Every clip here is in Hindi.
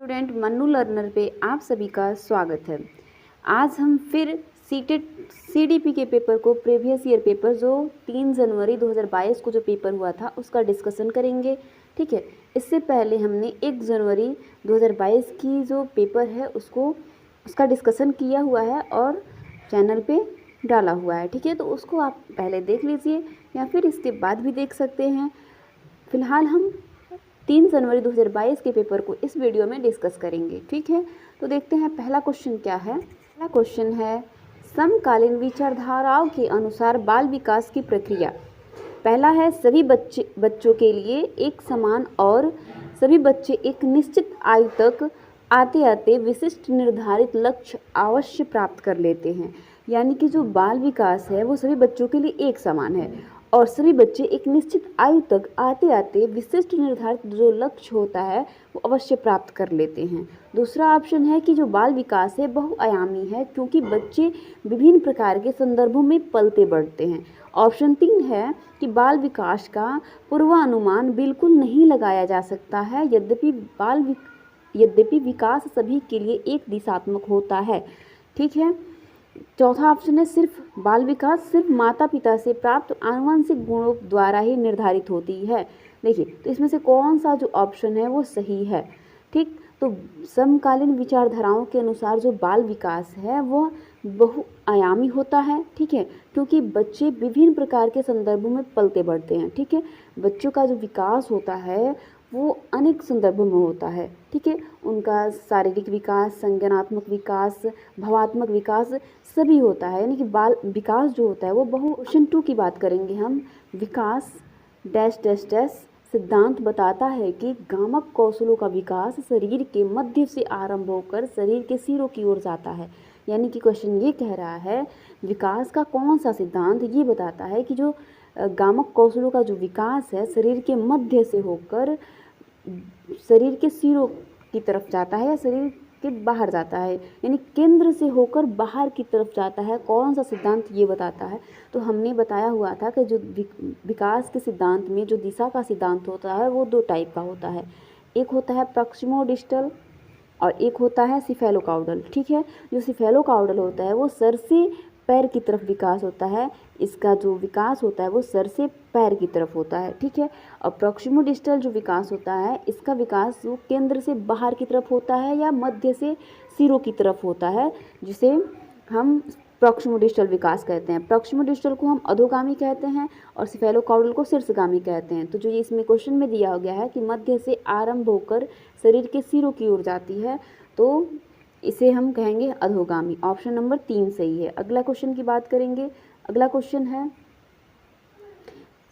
स्टूडेंट मन्नू लर्नर पे आप सभी का स्वागत है। आज हम फिर सीटेट सीडीपी के पेपर को प्रीवियस ईयर पेपर जो 3 जनवरी 2022 को जो पेपर हुआ था उसका डिस्कशन करेंगे। ठीक है, इससे पहले हमने 1 जनवरी 2022 की जो पेपर है उसका डिस्कशन किया हुआ है और चैनल पे डाला हुआ है। ठीक है, तो उसको आप पहले देख लीजिए या फिर इसके बाद भी देख सकते हैं। फिलहाल हम 3 जनवरी 2022 के पेपर को इस वीडियो में डिस्कस करेंगे। ठीक है, तो देखते हैं पहला क्वेश्चन क्या है। पहला क्वेश्चन है समकालीन विचारधाराओं के अनुसार बाल विकास की प्रक्रिया। पहला है सभी बच्चों के लिए एक समान और सभी बच्चे एक निश्चित आयु तक आते आते विशिष्ट निर्धारित लक्ष्य अवश्य प्राप्त कर लेते हैं। यानी कि जो बाल विकास है वो सभी बच्चों के लिए एक समान है और सभी बच्चे एक निश्चित आयु तक आते आते विशिष्ट निर्धारित जो लक्ष्य होता है वो अवश्य प्राप्त कर लेते हैं। दूसरा ऑप्शन है कि जो बाल विकास है बहुआयामी है क्योंकि बच्चे विभिन्न प्रकार के संदर्भों में पलते बढ़ते हैं। ऑप्शन 3 है कि बाल विकास का पूर्वानुमान बिल्कुल नहीं लगाया जा सकता है यद्यपि विकास सभी के लिए एक दिशात्मक होता है। ठीक है, चौथा ऑप्शन है सिर्फ बाल विकास सिर्फ माता पिता से प्राप्त आनुवंशिक गुणों द्वारा ही निर्धारित होती है। देखिए, तो इसमें से कौन सा जो ऑप्शन है वो सही है। ठीक, तो समकालीन विचारधाराओं के अनुसार जो बाल विकास है वह बहुआयामी होता है। ठीक है, क्योंकि बच्चे विभिन्न प्रकार के संदर्भों में पलते बढ़ते हैं। ठीक है, बच्चों का जो विकास होता है वो अनेक संदर्भों में होता है। ठीक है, उनका शारीरिक विकास, संज्ञानात्मक विकास, भावात्मक विकास सभी होता है। यानी कि बाल विकास जो होता है वो क्वेश्चन 2 की बात करेंगे हम। विकास डैश डैश डैश सिद्धांत बताता है कि गामक कौशलों का विकास शरीर के मध्य से आरंभ होकर शरीर के सिरों की ओर जाता है। यानी कि क्वेश्चन ये कह रहा है विकास का कौन सा सिद्धांत ये बताता है कि जो गामक कौशलों का जो विकास है शरीर के मध्य से होकर शरीर के सिरों की तरफ जाता है या शरीर के बाहर जाता है, यानी केंद्र से होकर बाहर की तरफ जाता है। कौन सा सिद्धांत ये बताता है? तो हमने बताया हुआ था कि जो विकास के सिद्धांत में जो दिशा का सिद्धांत होता है वो 2 टाइप का होता है। एक होता है प्रॉक्सिमोडिस्टल और एक होता है सिफेलोकाउडल। ठीक है, जो सिफेलोकाउडल होता है वो सर से पैर की तरफ विकास होता है। इसका जो विकास होता है वो सर से पैर की तरफ होता है। ठीक है, और प्रॉक्सिमोडिस्टल जो विकास होता है इसका विकास वो केंद्र से बाहर की तरफ होता है या मध्य से सिरों की तरफ होता है, जिसे हम प्रॉक्सिमोडिस्टल विकास कहते हैं। प्रॉक्सिमोडिस्टल को हम अधोगामी कहते हैं और सिफेलोकाउडल को शीर्षगामी कहते हैं। तो जो ये इसमें क्वेश्चन में दिया गया है कि मध्य से आरंभ होकर शरीर के सिरों की ओर जाती है तो इसे हम कहेंगे अधोगामी। ऑप्शन नंबर 3 सही है। अगला क्वेश्चन की बात करेंगे। अगला क्वेश्चन है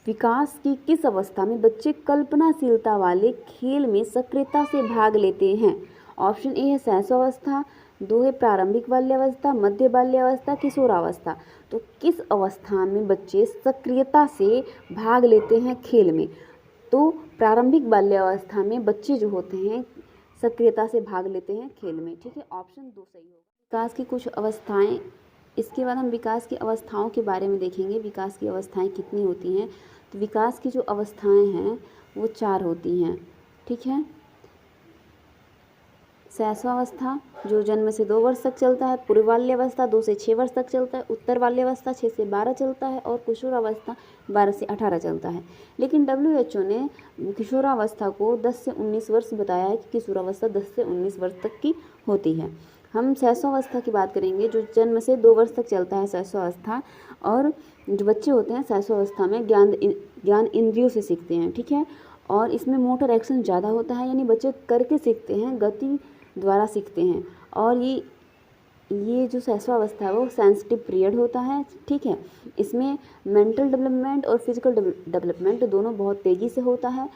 विकास की किस अवस्था में बच्चे कल्पनाशीलता वाले खेल में सक्रियता से भाग लेते हैं? ऑप्शन ए है शैशवावस्था, 2 है प्रारंभिक बाल्यावस्था, मध्य बाल्यावस्था, किशोरावस्था। तो किस अवस्था में बच्चे सक्रियता से भाग लेते हैं खेल में? तो प्रारंभिक बाल्यावस्था में बच्चे जो होते हैं सक्रियता से भाग लेते हैं खेल में। ठीक है, ऑप्शन 2 सही होगा। विकास की कुछ अवस्थाएं, इसके बाद हम विकास की अवस्थाओं के बारे में देखेंगे। विकास की अवस्थाएं कितनी होती हैं? तो विकास की जो अवस्थाएं हैं वो 4 होती हैं। ठीक है, शैशवावस्था जो जन्म से 2 वर्ष तक चलता है, पूर्व बाल्यावस्था 2 से 6 वर्ष तक चलता है, उत्तर बाल्यावस्था 6 से 12 चलता है और किशोरावस्था 12 से 18 चलता है। लेकिन WHO ने किशोरावस्था को 10 से 19 वर्ष बताया है कि किशोरावस्था 10 से 19 वर्ष तक की होती है। हम शैशवावस्था की बात करेंगे जो जन्म से 2 वर्ष तक चलता है शैशवावस्था, और जो बच्चे होते हैं शैशवावस्था में ज्ञान इंद्रियों से सीखते हैं। ठीक है, और इसमें मोटर एक्शन ज़्यादा होता है, यानी बच्चे करके सीखते हैं, गति द्वारा सीखते हैं। और ये जो शैशवावस्था है वो सेंसिटिव पीरियड होता है। ठीक है, इसमें मेंटल डेवलपमेंट और फिजिकल डेवलपमेंट दोनों बहुत तेज़ी से होता है।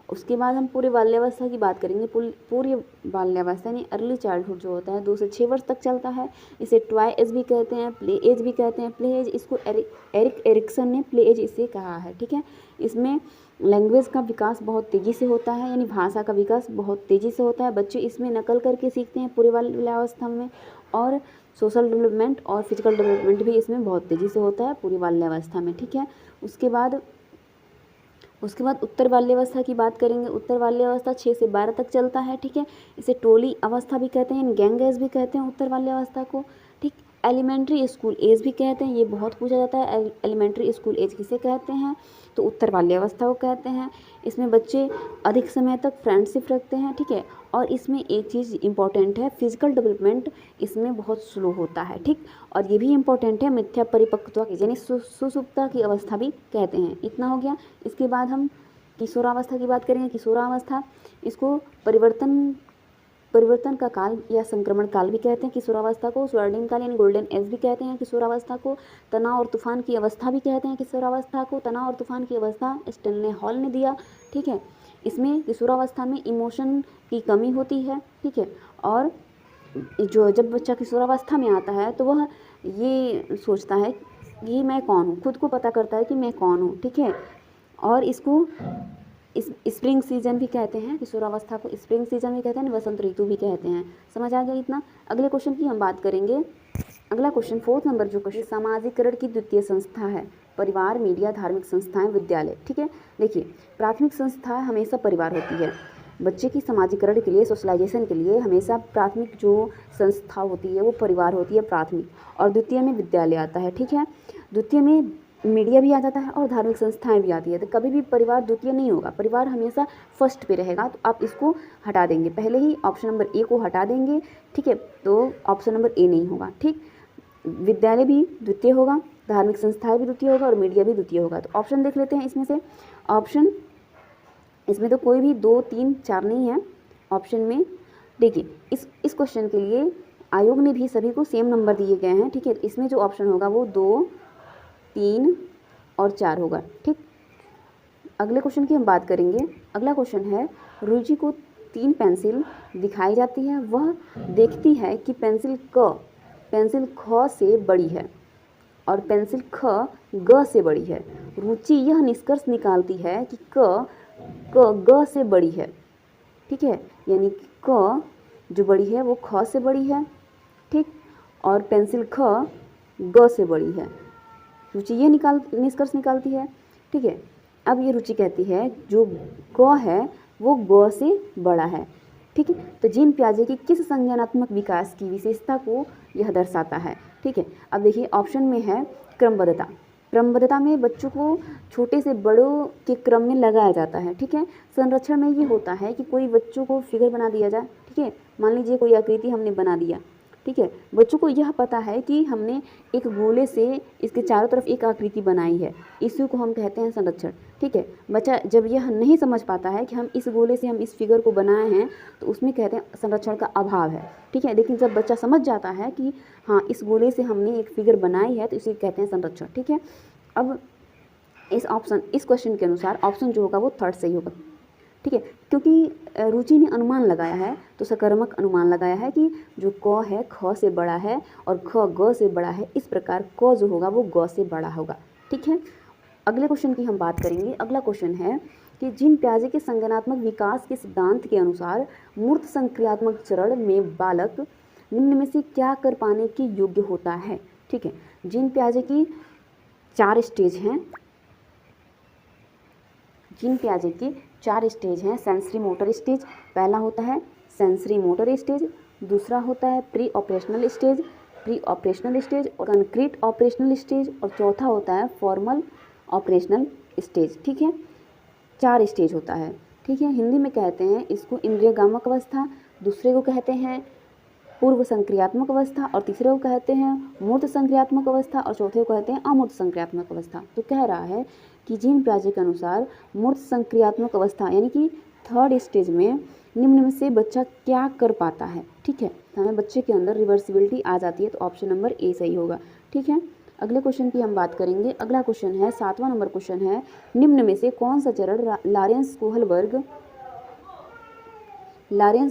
उसके बाद हम पूरी बाल्यावस्था की बात करेंगे। पूरी बाल्यावस्था यानी अर्ली चाइल्डहुड जो होता है 2 से 6 वर्ष तक चलता है। इसे टॉय एज भी कहते हैं, प्ले एज भी कहते हैं। प्ले एज इसको एरिक एरिक्सन ने प्ले एज इसे कहा है। ठीक है, इसमें लैंग्वेज का विकास बहुत तेज़ी से होता है, यानी भाषा का विकास बहुत तेज़ी से होता है। बच्चे इसमें नकल करके सीखते हैं पूरी बाल्यावस्था में, और सोशल डेवलपमेंट और फिजिकल डेवलपमेंट भी इसमें बहुत तेज़ी से होता है पूरी बाल्यावस्था में। ठीक है, उसके बाद उसके बाद उत्तर बाल्यावस्था की बात करेंगे। उत्तर बाल्यावस्था 6 से 12 तक चलता है, ठीक है। इसे टोली अवस्था भी कहते हैं, गैंग एज भी कहते हैं उत्तर बाल्यावस्था को, ठीक। एलिमेंट्री स्कूल एज भी कहते हैं, ये बहुत पूछा जाता है, एलिमेंट्री स्कूल एज किसे कहते हैं, तो उत्तर बाल्यावस्था को कहते हैं। इसमें बच्चे अधिक समय तक फ्रेंडशिप रखते हैं, ठीक है। और इसमें एक चीज़ इंपॉर्टेंट है, फिजिकल डेवलपमेंट इसमें बहुत स्लो होता है, ठीक। और ये भी इंपॉर्टेंट है, मिथ्या परिपक्वता यानी सुसुप्ता की अवस्था भी कहते हैं। इतना हो गया। इसके बाद हम किशोरावस्था की बात करेंगे। किशोरावस्था इसको परिवर्तन का काल या संक्रमण काल भी कहते हैं किशोरावस्था को। स्वर्णिम काल यानी गोल्डन एज भी कहते हैं किशोरावस्था को। तनाव और तूफान की अवस्था भी कहते हैं किशोरावस्था को। तनाव और तूफान की अवस्था स्टेनले हॉल ने दिया, ठीक है। इसमें किशोरावस्था में इमोशन की कमी होती है, ठीक है। और जब बच्चा किशोरावस्था में आता है तो वह ये सोचता है कि मैं कौन हूँ, खुद को पता करता है कि मैं कौन हूँ, ठीक है। और इसको स्प्रिंग सीजन भी कहते हैं, किशोरावस्था को स्प्रिंग सीजन भी कहते हैं, वसंत ऋतु भी कहते हैं। समझ आ गया इतना। अगले क्वेश्चन की हम बात करेंगे। अगला क्वेश्चन 4 नंबर जो क्वेश्चन, समाजीकरण की द्वितीय संस्था है परिवार, मीडिया, धार्मिक संस्थाएं, विद्यालय, ठीक है। देखिए, प्राथमिक संस्था हमेशा परिवार होती है। बच्चे की समाजीकरण के लिए, सोशलाइजेशन के लिए हमेशा प्राथमिक जो संस्था होती है वो परिवार होती है, प्राथमिक। और द्वितीय में विद्यालय आता है, ठीक है। द्वितीय में मीडिया भी आ जाता है और धार्मिक संस्थाएं भी आती है। तो कभी भी परिवार द्वितीय नहीं होगा, परिवार हमेशा फर्स्ट पे रहेगा। तो आप इसको हटा देंगे, पहले ही ऑप्शन नंबर ए को हटा देंगे, ठीक है। तो ऑप्शन नंबर ए नहीं होगा, ठीक। विद्यालय भी द्वितीय होगा, धार्मिक संस्थाएं भी द्वितीय होगा और मीडिया भी द्वितीय होगा। तो ऑप्शन देख लेते हैं इसमें से। ऑप्शन इसमें तो कोई भी 2, 3, 4 नहीं है ऑप्शन में। देखिए, इस क्वेश्चन के लिए आयोग ने भी सभी को सेम नंबर दिए गए हैं, ठीक है। इसमें जो ऑप्शन होगा वो 2, 3 और 4 होगा, ठीक। अगले क्वेश्चन की हम बात करेंगे। अगला क्वेश्चन है, रुचि को 3 पेंसिल दिखाई जाती है, वह देखती है कि पेंसिल ख से बड़ी है और पेंसिल ख ग से बड़ी है। रुचि यह निष्कर्ष निकालती है कि क ग से बड़ी है, ठीक है। यानी कि क जो बड़ी है वो ख से बड़ी है, ठीक। और पेंसिल ख ग से बड़ी है। रुचि ये निष्कर्ष निकालती है, ठीक है। अब ये रुचि कहती है जो क है वो ग से बड़ा है, ठीक है। तो जीन पियाजे की किस संज्ञानात्मक विकास की विशेषता को यह दर्शाता है, ठीक है। अब देखिए, ऑप्शन में है क्रमबद्धता। क्रमबद्धता में बच्चों को छोटे से बड़ों के क्रम में लगाया जाता है, ठीक है। संरक्षण में ये होता है कि कोई बच्चों को फिगर बना दिया जाए, ठीक है। मान लीजिए कोई आकृति हमने बना दिया, ठीक है। बच्चों को यह पता है कि हमने एक गोले से इसके चारों तरफ एक आकृति बनाई है, इसी को हम कहते हैं संरक्षण, ठीक है। बच्चा जब यह नहीं समझ पाता है कि हम इस गोले से हम इस फिगर को बनाए हैं, तो उसमें कहते हैं संरक्षण का अभाव है, ठीक है। लेकिन जब बच्चा समझ जाता है कि हाँ, इस गोले से हमने एक फिगर बनाई है, तो इसे कहते हैं संरक्षण, ठीक है। अब इस क्वेश्चन के अनुसार ऑप्शन जो होगा वो थर्ड सही होगा, ठीक है। क्योंकि रुचि ने अनुमान लगाया है, तो सकारात्मक अनुमान लगाया है कि जो क है ख से बड़ा है और ख ग से बड़ा है, इस प्रकार क जो होगा वो ग से बड़ा होगा, ठीक है। अगले क्वेश्चन की हम बात करेंगे। अगला क्वेश्चन है कि जीन पियाजे के संज्ञानात्मक विकास के सिद्धांत के अनुसार मूर्त संक्रियात्मक चरण में बालक निम्न में से क्या कर पाने के योग्य होता है, ठीक है। जीन पियाजे की 4 स्टेज हैं। जीन पियाजे की 4 स्टेज हैं। सेंसरी मोटर स्टेज पहला होता है, सेंसरी मोटर स्टेज। दूसरा होता है प्री ऑपरेशनल स्टेज और कंक्रीट ऑपरेशनल स्टेज। और चौथा होता है फॉर्मल ऑपरेशनल स्टेज, ठीक है। 4 स्टेज होता है, ठीक है। हिंदी में कहते हैं इसको इंद्रियगामक अवस्था, दूसरे को कहते हैं पूर्व संक्रियात्मक अवस्था और तीसरे को कहते हैं मूर्त संक्रियात्मक अवस्था और चौथे को कहते हैं अमूर्त संक्रियात्मक अवस्था। तो कह रहा है कि जीन पियाजे के अनुसार मूर्त संक्रियात्मक अवस्था यानी कि थर्ड स्टेज में निम्न में से बच्चा क्या कर पाता है, ठीक है। हमें बच्चे के अंदर रिवर्सिबिलिटी आ जाती है, तो ऑप्शन नंबर ए सही होगा, ठीक है। अगले क्वेश्चन की हम बात करेंगे। अगला क्वेश्चन है 7वां नंबर क्वेश्चन है, निम्न में से कौन सा चरण लॉरेंस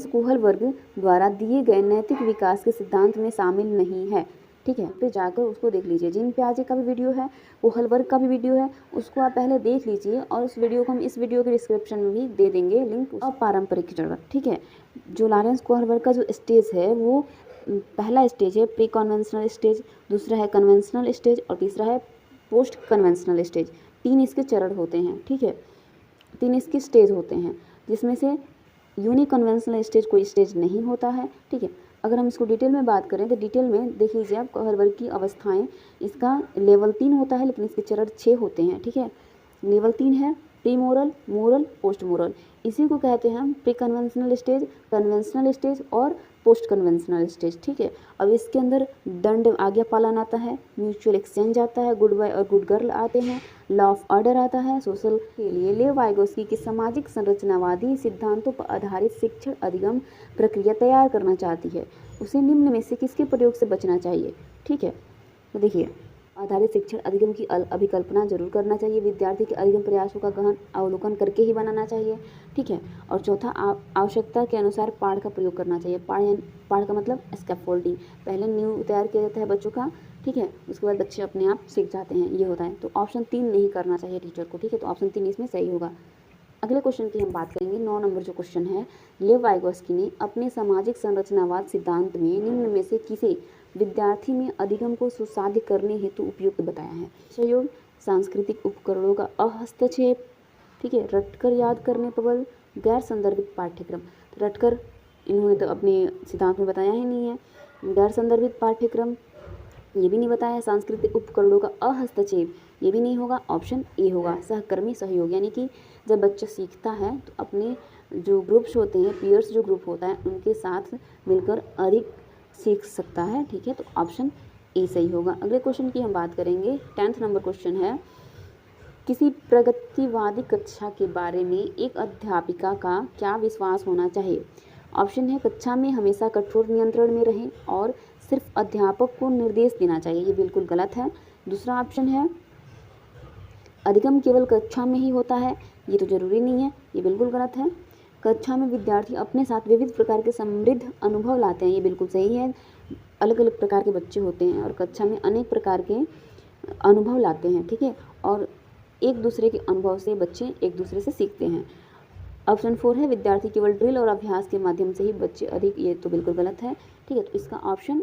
कोहल वर्ग द्वारा दिए गए नैतिक विकास के सिद्धांत में शामिल नहीं है, ठीक है। फिर जाकर उसको देख लीजिए। जीन पियाजे का भी वीडियो है, कोहल वर्ग का भी वीडियो है, उसको आप पहले देख लीजिए और उस वीडियो को हम इस वीडियो के डिस्क्रिप्शन में भी दे देंगे लिंक। अपारंपरिक चरण, ठीक है। जो लॉरेंस कोहल वर्ग का जो स्टेज है वो पहला स्टेज है प्री कन्वेंशनल स्टेज, दूसरा है कन्वेंशनल स्टेज और तीसरा है पोस्ट कन्वेंशनल स्टेज। 3 इसके चरण होते हैं, ठीक है। 3 इसके स्टेज होते हैं, जिसमें से यूनिकन्वेंशनल स्टेज कोई स्टेज नहीं होता है, ठीक है। अगर हम इसको डिटेल में बात करें तो डिटेल में देख लीजिए आप, हर वर्ग की अवस्थाएं, इसका लेवल 3 होता है लेकिन इसके चरण 6 होते हैं, ठीक है। लेवल 3 है pre moral, moral, post moral. इसी को कहते हैं हम pre conventional stage, conventional stage और पोस्ट कन्वेंशनल स्टेज, ठीक है। अब इसके अंदर दंड आज्ञा पालन आता है, म्यूचुअल एक्सचेंज आता है, गुड बॉय और गुड गर्ल आते हैं, लॉ ऑफ ऑर्डर आता है। सोशल के लिए लेव वाइगोस्की की सामाजिक संरचनावादी सिद्धांतों पर आधारित शिक्षण अधिगम प्रक्रिया तैयार करना चाहती है। उसे निम्न में से किसके प्रयोग से बचना चाहिए, ठीक है। तो देखिए, आधारित शिक्षण अधिगम की अभिकल्पना जरूर करना चाहिए, विद्यार्थी के अधिगम प्रयासों का गहन अवलोकन करके ही बनाना चाहिए, ठीक है। और चौथा, आवश्यकता के अनुसार पाठ का प्रयोग करना चाहिए। पाठ का मतलब स्कैफोल्डिंग, पहले न्यू तैयार किया जाता है बच्चों का, ठीक है, उसके बाद बच्चे अपने आप सीख जाते हैं, ये होता है। तो ऑप्शन 3 नहीं करना चाहिए टीचर को, ठीक है, तो ऑप्शन 3 इसमें सही होगा। अगले क्वेश्चन की हम बात करेंगे, 9 नंबर जो क्वेश्चन है, लेव वाइगोस्की ने अपने सामाजिक संरचनावाद सिद्धांत में निम्न में से किसे विद्यार्थी में अधिगम को सुसाध्य करने हेतु उपयुक्त बताया है। सहयोग, सांस्कृतिक उपकरणों का अहस्तक्षेप, ठीक है, रटकर याद करने पर बल, गैर संदर्भित पाठ्यक्रम। तो रटकर इन्होंने तो अपने सिद्धांत में बताया ही नहीं है, गैर संदर्भित पाठ्यक्रम ये भी नहीं बताया, सांस्कृतिक उपकरणों का अहस्तक्षेप ये भी नहीं होगा, ऑप्शन ए होगा, सहकर्मी सहयोग। यानी कि जब बच्चा सीखता है तो अपने जो ग्रुप्स होते हैं, पीयर्स जो ग्रुप होता है, उनके साथ मिलकर अधिक सीख सकता है, ठीक है, तो ऑप्शन ए सही होगा। अगले क्वेश्चन की हम बात करेंगे, 10th नंबर क्वेश्चन है, किसी प्रगतिवादी कक्षा के बारे में एक अध्यापिका का क्या विश्वास होना चाहिए। ऑप्शन है, कक्षा में हमेशा कठोर नियंत्रण में रहें और सिर्फ अध्यापक को निर्देश देना चाहिए, ये बिल्कुल गलत है। दूसरा ऑप्शन है, अधिगम केवल कक्षा में ही होता है, ये तो जरूरी नहीं है, ये बिल्कुल गलत है। कक्षा में विद्यार्थी अपने साथ विविध प्रकार के समृद्ध अनुभव लाते हैं, ये बिल्कुल सही है। अलग अलग प्रकार के बच्चे होते हैं और कक्षा में अनेक प्रकार के अनुभव लाते हैं, ठीक है, और एक दूसरे के अनुभव से बच्चे एक दूसरे से सीखते हैं। ऑप्शन 4 है, विद्यार्थी केवल ड्रिल और अभ्यास के माध्यम से ही बच्चे अधिक, ये तो बिल्कुल गलत है, ठीक है, तो इसका ऑप्शन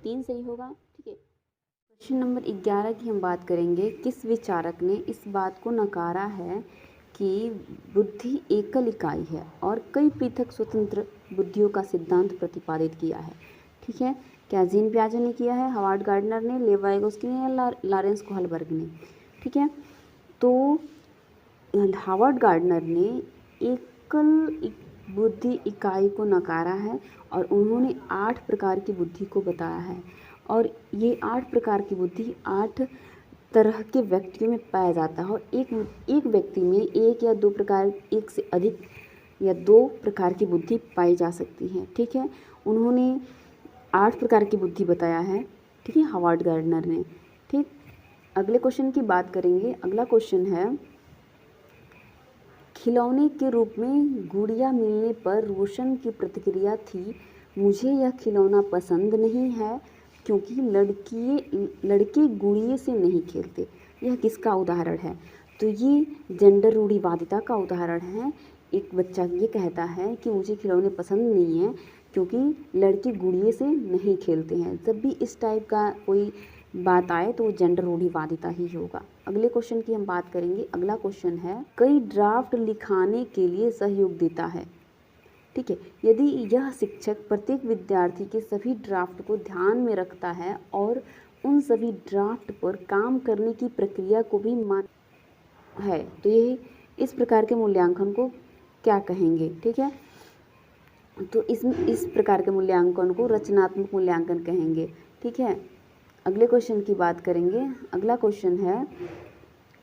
3 सही होगा, ठीक है। क्वेश्चन नंबर 11 की हम बात करेंगे, किस विचारक ने इस बात को नकारा है कि बुद्धि एकल इकाई है और कई पृथक स्वतंत्र बुद्धियों का सिद्धांत प्रतिपादित किया है, ठीक है। क्या जीन पियाजे ने किया है, हार्वर्ड गार्डनर ने, लेव वाइगोस्की ने या लॉरेंस कोहलबर्ग ने, ठीक है। तो हार्वर्ड गार्डनर ने एकल बुद्धि इकाई को नकारा है और उन्होंने 8 प्रकार की बुद्धि को बताया है, और ये 8 प्रकार की बुद्धि 8 तरह के व्यक्तियों में पाया जाता है, और एक व्यक्ति में एक या दो प्रकार, एक से अधिक या 2 प्रकार की बुद्धि पाई जा सकती है, ठीक है। उन्होंने 8 प्रकार की बुद्धि बताया है, ठीक है, हार्वर्ड गार्डनर ने, ठीक। अगले क्वेश्चन की बात करेंगे। अगला क्वेश्चन है, खिलौने के रूप में गुड़िया मिलने पर रोशन की प्रतिक्रिया थी, मुझे यह खिलौना पसंद नहीं है क्योंकि लड़के गुड़िए से नहीं खेलते। यह किसका उदाहरण है? तो ये जेंडर रूढ़िवादिता का उदाहरण है। एक बच्चा ये कहता है कि मुझे खिलौने पसंद नहीं है क्योंकि लड़के गुड़िए से नहीं खेलते हैं। जब भी इस टाइप का कोई बात आए तो जेंडर रूढ़िवादिता ही होगा। अगले क्वेश्चन की हम बात करेंगे। अगला क्वेश्चन है, कई ड्राफ्ट लिखाने के लिए सहयोग देता है। ठीक है, यदि यह शिक्षक प्रत्येक विद्यार्थी के सभी ड्राफ्ट को ध्यान में रखता है और उन सभी ड्राफ्ट पर काम करने की प्रक्रिया को भी मान है तो ये इस प्रकार के मूल्यांकन को क्या कहेंगे? ठीक है, तो इस प्रकार के मूल्यांकन को रचनात्मक मूल्यांकन कहेंगे। ठीक है, अगले क्वेश्चन की बात करेंगे। अगला क्वेश्चन है,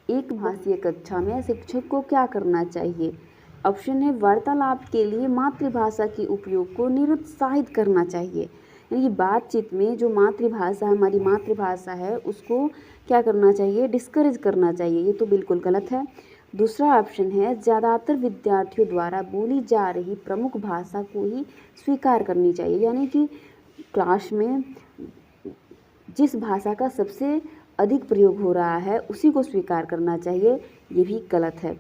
एक भाषीय कक्षा में शिक्षक को क्या करना चाहिए? ऑप्शन है, वार्तालाप के लिए मातृभाषा के उपयोग को निरुत्साहित करना चाहिए। यानी कि बातचीत में जो मातृभाषा हमारी मातृभाषा है उसको क्या करना चाहिए? डिस्करेज करना चाहिए। ये तो बिल्कुल गलत है। दूसरा ऑप्शन है, ज़्यादातर विद्यार्थियों द्वारा बोली जा रही प्रमुख भाषा को ही स्वीकार करनी चाहिए। यानी कि क्लास में जिस भाषा का सबसे अधिक प्रयोग हो रहा है उसी को स्वीकार करना चाहिए। ये भी गलत है।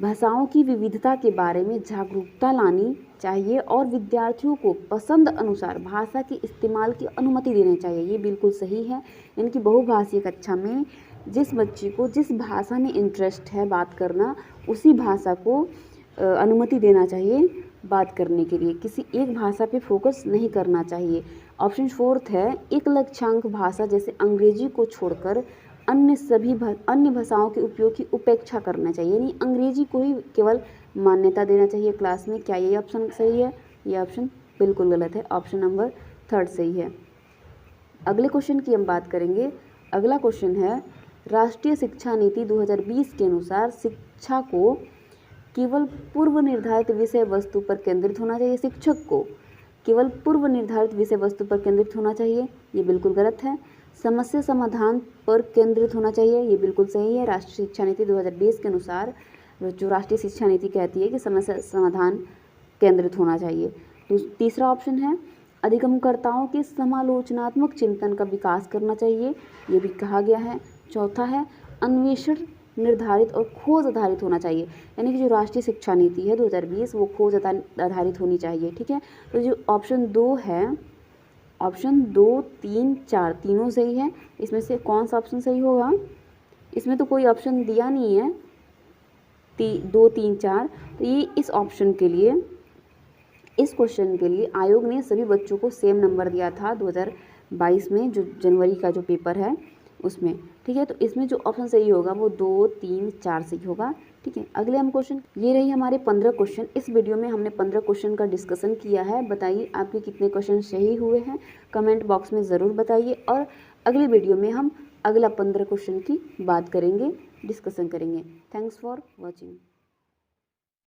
भाषाओं की विविधता के बारे में जागरूकता लानी चाहिए और विद्यार्थियों को पसंद अनुसार भाषा के इस्तेमाल की अनुमति देनी चाहिए। ये बिल्कुल सही है। यानी कि बहुभाषीय कक्षा में जिस बच्चे को जिस भाषा में इंटरेस्ट है बात करना, उसी भाषा को अनुमति देना चाहिए बात करने के लिए, किसी एक भाषा पे फोकस नहीं करना चाहिए। ऑप्शन 4 है, एक लक्ष्यांक भाषा जैसे अंग्रेजी को छोड़कर अन्य सभी अन्य भाषाओं के उपयोग की उपेक्षा करना चाहिए, यानी अंग्रेजी को ही केवल मान्यता देना चाहिए क्लास में। क्या ये ऑप्शन सही है? ये ऑप्शन बिल्कुल गलत है, ऑप्शन नंबर 3 सही है। अगले क्वेश्चन की हम बात करेंगे। अगला क्वेश्चन है, राष्ट्रीय शिक्षा नीति 2020 के अनुसार शिक्षा को केवल पूर्व निर्धारित विषय वस्तु पर केंद्रित होना चाहिए। शिक्षक को केवल पूर्व निर्धारित विषय वस्तु पर केंद्रित होना चाहिए, ये बिल्कुल गलत है। समस्या समाधान पर केंद्रित होना चाहिए, ये बिल्कुल सही है। राष्ट्रीय शिक्षा नीति 2020 के अनुसार जो राष्ट्रीय शिक्षा नीति कहती है कि समस्या समाधान केंद्रित होना चाहिए। तो तीसरा ऑप्शन है, अधिगमकर्ताओं के समालोचनात्मक चिंतन का विकास करना चाहिए, ये भी कहा गया है। चौथा है, अन्वेषण निर्धारित और खोज आधारित होना चाहिए, यानी कि जो राष्ट्रीय शिक्षा नीति है 2020 वो खोज आधारित होनी चाहिए। ठीक है, तो जो ऑप्शन 2 है, ऑप्शन 2, 3, 4 तीनों सही है। इसमें से कौन सा ऑप्शन सही होगा? इसमें तो कोई ऑप्शन दिया नहीं है 2, 3, 4, तो ये इस ऑप्शन के लिए, इस क्वेश्चन के लिए आयोग ने सभी बच्चों को सेम नंबर दिया था 2022 में, जो जनवरी का जो पेपर है उसमें। ठीक है, तो इसमें जो ऑप्शन सही होगा वो 2, 3, 4 सही होगा। ठीक है, अगले हम क्वेश्चन, ये रही हमारे 15 क्वेश्चन। इस वीडियो में हमने 15 क्वेश्चन का डिस्कशन किया है। बताइए आपके कितने क्वेश्चन सही हुए हैं, कमेंट बॉक्स में ज़रूर बताइए। और अगली वीडियो में हम अगला 15 क्वेश्चन की बात करेंगे, डिस्कशन करेंगे। Thanks for watching.